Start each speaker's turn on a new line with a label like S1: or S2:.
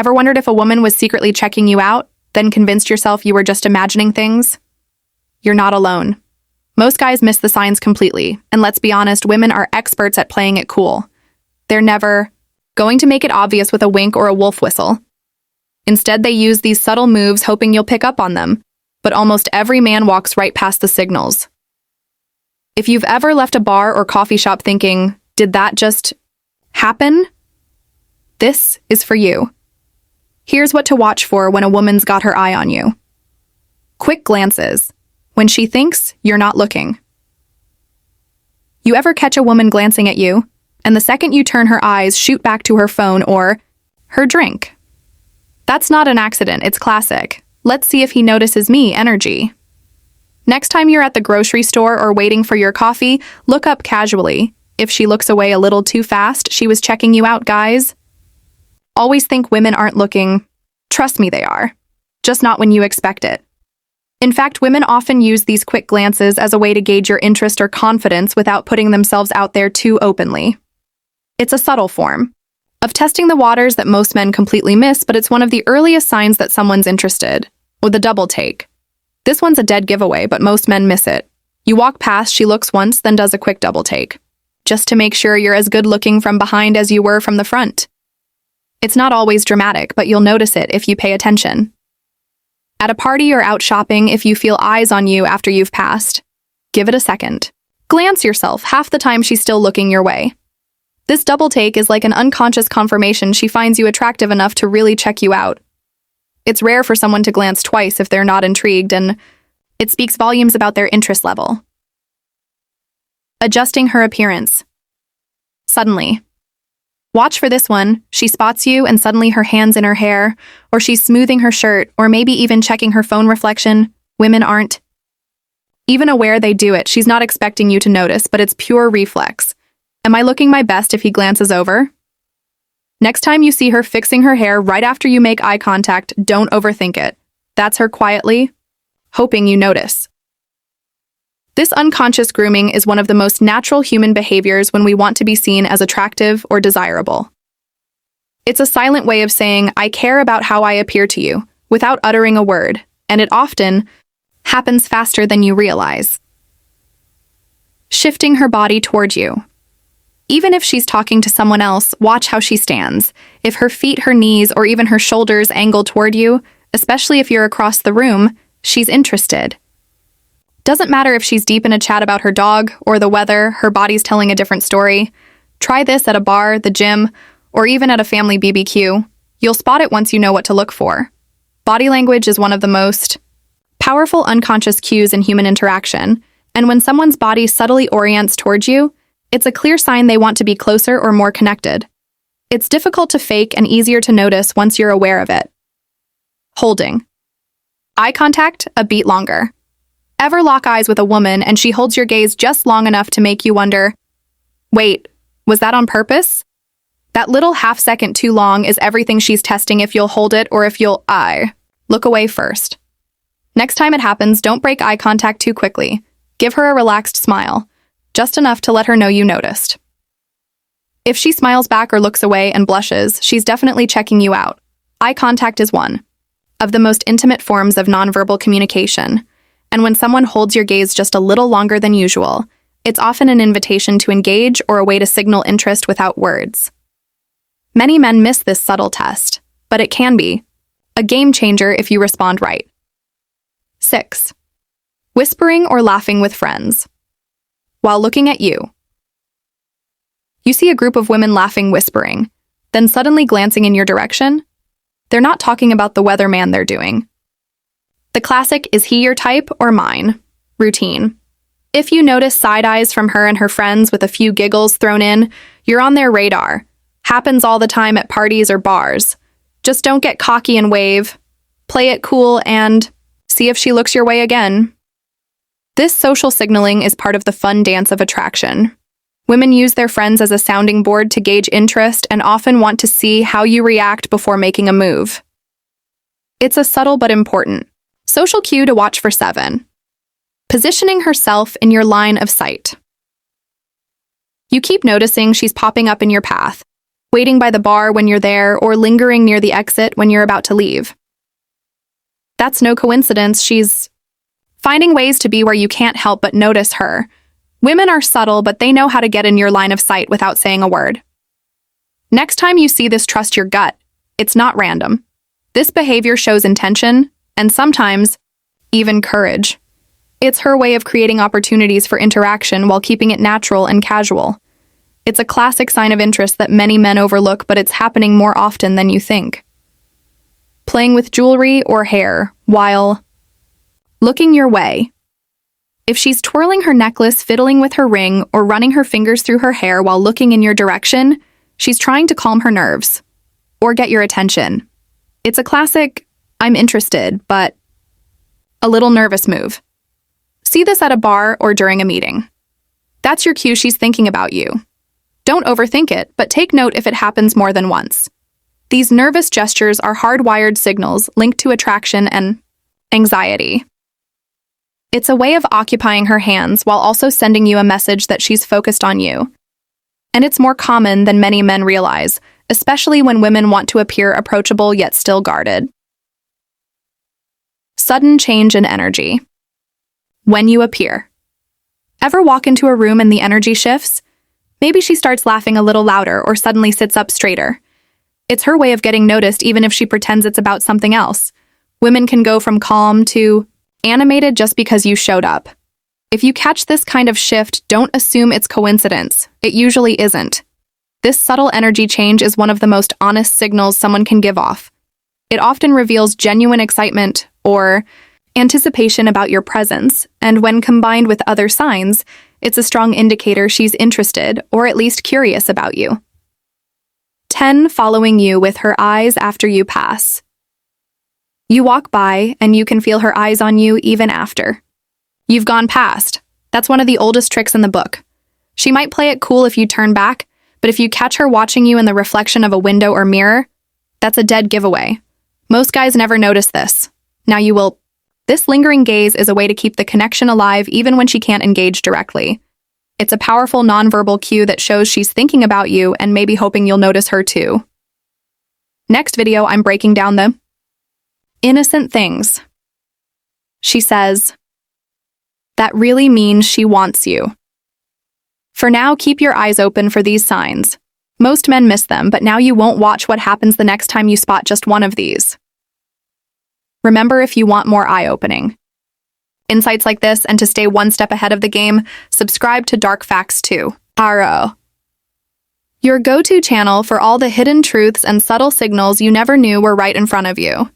S1: Ever wondered if a woman was secretly checking you out, then convinced yourself you were just imagining things? You're not alone. Most guys miss the signs completely, and let's be honest, women are experts at playing it cool. They're never going to make it obvious with a wink or a wolf whistle. Instead, they use these subtle moves hoping you'll pick up on them, but almost every man walks right past the signals. If you've ever left a bar or coffee shop thinking, did that just happen? This is for you. Here's what to watch for when a woman's got her eye on you. Quick glances. When she thinks you're not looking. You ever catch a woman glancing at you, and the second you turn her eyes shoot back to her phone or her drink? That's not an accident, it's classic. Let's see if he notices me energy. Next time you're at the grocery store or waiting for your coffee, look up casually. If she looks away a little too fast, she was checking you out, guys. Always think women aren't looking. Trust me, they are. Just not when you expect it. In fact, women often use these quick glances as a way to gauge your interest or confidence without putting themselves out there too openly. It's a subtle form of testing the waters that most men completely miss, but it's one of the earliest signs that someone's interested. With the double take. This one's a dead giveaway, but most men miss it. You walk past, she looks once, then does a quick double take. Just to make sure you're as good looking from behind as you were from the front. It's not always dramatic, but you'll notice it if you pay attention. At a party or out shopping, if you feel eyes on you after you've passed, give it a second. Glance yourself, half the time she's still looking your way. This double take is like an unconscious confirmation she finds you attractive enough to really check you out. It's rare for someone to glance twice if they're not intrigued, and it speaks volumes about their interest level. Adjusting her appearance. Suddenly. Watch for this one. She spots you and suddenly her hand's in her hair, or she's smoothing her shirt, or maybe even checking her phone reflection. Women aren't even aware they do it. She's not expecting you to notice, but it's pure reflex. Am I looking my best if he glances over? Next time you see her fixing her hair right after you make eye contact, don't overthink it. That's her quietly hoping you notice. This unconscious grooming is one of the most natural human behaviors when we want to be seen as attractive or desirable. It's a silent way of saying, I care about how I appear to you, without uttering a word, and it often happens faster than you realize. Shifting her body toward you. Even if she's talking to someone else, watch how she stands. If her feet, her knees, or even her shoulders angle toward you, especially if you're across the room, she's interested. Doesn't matter if she's deep in a chat about her dog or the weather, her body's telling a different story. Try this at a bar, the gym, or even at a family BBQ. You'll spot it once you know what to look for. Body language is one of the most powerful unconscious cues in human interaction, and when someone's body subtly orients towards you, it's a clear sign they want to be closer or more connected. It's difficult to fake and easier to notice once you're aware of it. Holding. Eye contact, a beat longer. Ever lock eyes with a woman and she holds your gaze just long enough to make you wonder, wait, was that on purpose? That little half second too long is everything she's testing if you'll hold it or if you'll look away first. Next time it happens, don't break eye contact too quickly. Give her a relaxed smile, just enough to let her know you noticed. If she smiles back or looks away and blushes, she's definitely checking you out. Eye contact is one of the most intimate forms of nonverbal communication. And when someone holds your gaze just a little longer than usual, it's often an invitation to engage or a way to signal interest without words. Many men miss this subtle test, but it can be a game changer if you respond right. 6. Whispering or laughing with friends. While looking at you. You see a group of women laughing, whispering, then suddenly glancing in your direction. They're not talking about the weatherman they're doing. The classic is he your type or mine routine. If you notice side eyes from her and her friends with a few giggles thrown in, you're on their radar. Happens all the time at parties or bars. Just don't get cocky and wave. Play it cool and see if she looks your way again. This social signaling is part of the fun dance of attraction. Women use their friends as a sounding board to gauge interest and often want to see how you react before making a move. It's a subtle but important social cue to watch for. 7. Positioning herself in your line of sight. You keep noticing she's popping up in your path, waiting by the bar when you're there, or lingering near the exit when you're about to leave. That's no coincidence. She's finding ways to be where you can't help but notice her. Women are subtle, but they know how to get in your line of sight without saying a word. Next time you see this, trust your gut. It's not random. This behavior shows intention, and sometimes even courage. It's her way of creating opportunities for interaction while keeping it natural and casual. It's a classic sign of interest that many men overlook, but it's happening more often than you think. Playing with jewelry or hair while looking your way. If she's twirling her necklace, fiddling with her ring, or running her fingers through her hair while looking in your direction, she's trying to calm her nerves or get your attention. It's a classic, I'm interested, but a little nervous move. See this at a bar or during a meeting. That's your cue, she's thinking about you. Don't overthink it, but take note if it happens more than once. These nervous gestures are hardwired signals linked to attraction and anxiety. It's a way of occupying her hands while also sending you a message that she's focused on you. And it's more common than many men realize, especially when women want to appear approachable yet still guarded. Sudden change in energy. When you appear. Ever walk into a room and the energy shifts? Maybe she starts laughing a little louder or suddenly sits up straighter. It's her way of getting noticed, even if she pretends it's about something else. Women can go from calm to animated just because you showed up. If you catch this kind of shift, don't assume it's coincidence. It usually isn't. This subtle energy change is one of the most honest signals someone can give off. It often reveals genuine excitement or anticipation about your presence, and when combined with other signs, it's a strong indicator she's interested or at least curious about you. 10. Following you with her eyes after you pass. You walk by, and you can feel her eyes on you even after you've gone past. That's one of the oldest tricks in the book. She might play it cool if you turn back, but if you catch her watching you in the reflection of a window or mirror, that's a dead giveaway. Most guys never notice this. Now you will. This lingering gaze is a way to keep the connection alive even when she can't engage directly. It's a powerful nonverbal cue that shows she's thinking about you and maybe hoping you'll notice her too. Next video, I'm breaking down the innocent things. She says, that really means she wants you. For now, keep your eyes open for these signs. Most men miss them, but now you won't. Watch what happens the next time you spot just one of these. Remember, if you want more eye-opening insights like this and to stay one step ahead of the game, subscribe to Dark Facts 2. Your go-to channel for all the hidden truths and subtle signals you never knew were right in front of you.